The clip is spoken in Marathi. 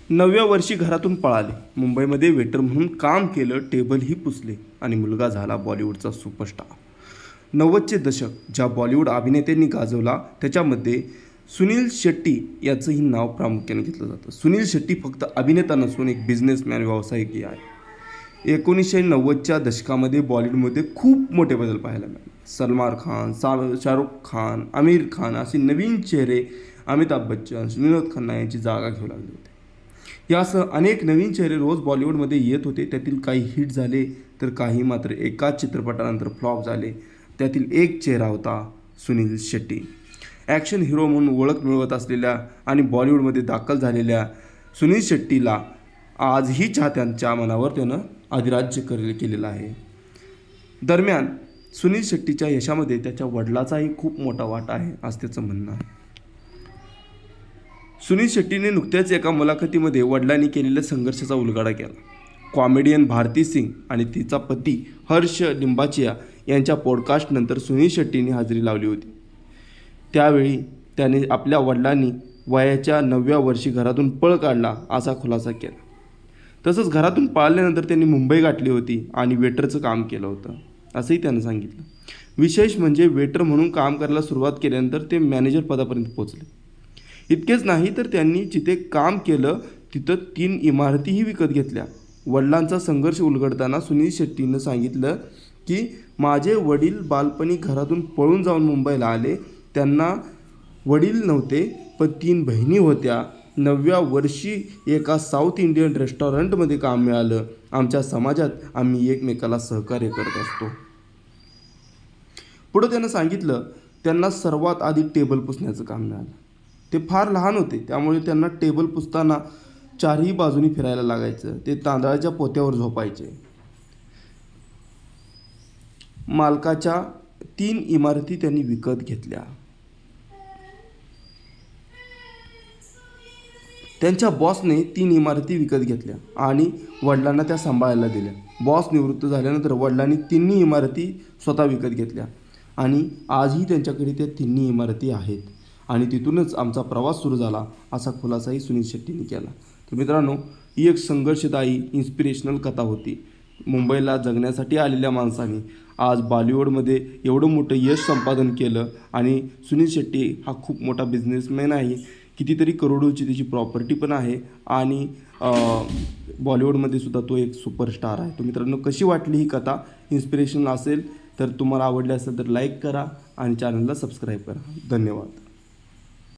9व्या वर्षी घरातून पळाले, मुंबईमध्ये वेटर म्हणून काम केलं, टेबलही पुसले आणि मुलगा झाला बॉलिवूडचा सुपरस्टार. 90चे दशक ज्या बॉलिवूड अभिनेत्यांनी गाजवला त्याच्यामध्ये सुनील शेट्टी याचंही नाव प्रामुख्याने घेतलं जातं. सुनील शेट्टी फक्त अभिनेता नसून एक बिझनेसमॅन, व्यावसायिकही आहे. 1990च्या दशकामध्ये बॉलिवूडमध्ये खूप मोठे बदल पाहायला मिळाले. सलमान खान, शाहरुख खान, आमिर खान असे नवीन चेहरे अमिताभ बच्चन, विनोद खन्ना यांची जागा घेऊ लागले होते. यासह अनेक नवीन चेहरे रोज बॉलिवूडमध्ये येत होते. त्यातील काही हिट झाले तर काही मात्र एकाच चित्रपटानंतर फ्लॉप झाले. त्यातील एक चेहरा होता सुनील शेट्टी. ॲक्शन हिरो म्हणून ओळख मिळवत असलेल्या आणि बॉलिवूडमध्ये दाखल झालेल्या सुनील शेट्टीला आजही चाहत्यांच्या मनावर त्यानं अधिराज्य केलेलं आहे. दरम्यान सुनील शेट्टीच्या यशामध्ये त्याच्या वडिलाचाही खूप मोठा वाटा आहे असं त्याचं म्हणणं आहे. सुनील शेट्टीने नुकत्याच एका मुलाखतीमध्ये वडिलांनी केलेल्या संघर्षाचा उलगडा केला. कॉमेडियन भारती सिंग आणि तिचा पती हर्ष लिंबाचिया यांच्या पॉडकास्टनंतर सुनील शेट्टीने हजेरी लावली होती. त्यावेळी त्याने आपल्या वडिलांनी वयाच्या 9व्या वर्षी घरातून पळ काढला असा खुलासा केला. तसंच घरातून पळाल्यानंतर त्यांनी मुंबई गाठली होती आणि वेटरचं काम केलं होतं असंही त्यानं सांगितलं. विशेष म्हणजे वेटर म्हणून काम करायला सुरुवात केल्यानंतर ते मॅनेजर पदापर्यंत पोहोचले. इतकेच नाही तर त्यांनी जिथे काम केलं तिथं 3 इमारतीही विकत घेतल्या. वडिलांचा संघर्ष उलगडताना सुनील शेट्टीनं सांगितलं की माझे वडील बालपणी घरातून पळून जाऊन मुंबईला आले. त्यांना वडील नव्हते पण 3 बहिणी होत्या. 9व्या वर्षी एका साऊथ इंडियन रेस्टॉरंटमध्ये काम मिळालं. आमच्या समाजात आम्ही एकमेकाला सहकार्य करत असतो. पुढं त्यानं सांगितलं त्यांना सर्वात आधी टेबल पुसण्याचं काम मिळालं. ते फार लहान होते त्यामुळे त्यांना टेबल पुसताना 4ही बाजूनी फिरायला लागायचं. ते तांदळाच्या पोत्यावर झोपायचे. मालकाच्या 3 इमारती त्यांनी विकत घेतल्या. त्यांच्या बॉसने 3 इमारती विकत घेतल्या आणि वडिलांना त्या सांभाळायला दिल्या. बॉस निवृत्त झाल्यानंतर वडिलांनी 3 इमारती स्वतः विकत घेतल्या आणि आजही त्यांच्याकडे त्या 3 इमारती आहेत आणि तिथूनच आमचा प्रवास सुरू झाला असा खुलासाही सुनील शेट्टीने केला. तर मित्रांनो, ही एक संघर्षदायी इन्स्पिरेशनल कथा होती. मुंबईला जगण्यासाठी आलेल्या माणसाने आज बॉलिवूडमध्ये एवढं मोठं यश संपादन केलं आणि सुनील शेट्टी हा खूप मोठा बिझनेसमॅन आहे. कितीतरी करोडोची त्याची प्रॉपर्टी पण आहे आणि बॉलिवूडमध्ये सुद्धा तो एक सुपरस्टार आहे. तर मित्रांनो, कशी वाटली ही कथा? इन्स्पिरेशनल असेल तर तुम्हाला आवडली असेल तर लाईक करा आणि चॅनलला सबस्क्राईब करा. धन्यवाद.